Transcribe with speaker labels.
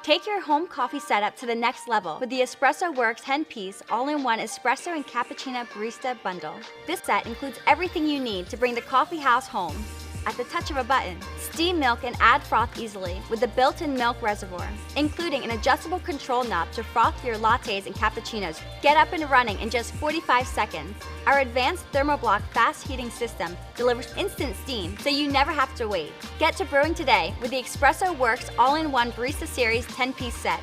Speaker 1: Take your home coffee setup to the next level with the Espresso Works 10-piece all-in-one espresso and cappuccino barista bundle. This set includes everything you need to bring the coffee house home at the touch of a button. Steam milk and add froth easily with the built-in milk reservoir, including an adjustable control knob to froth your lattes and cappuccinos. Get up and running in just 45 seconds. Our advanced thermoblock fast heating system delivers instant steam, so you never have to wait. Get to brewing today with the Espresso Works all-in-one Barista Series 10-piece set.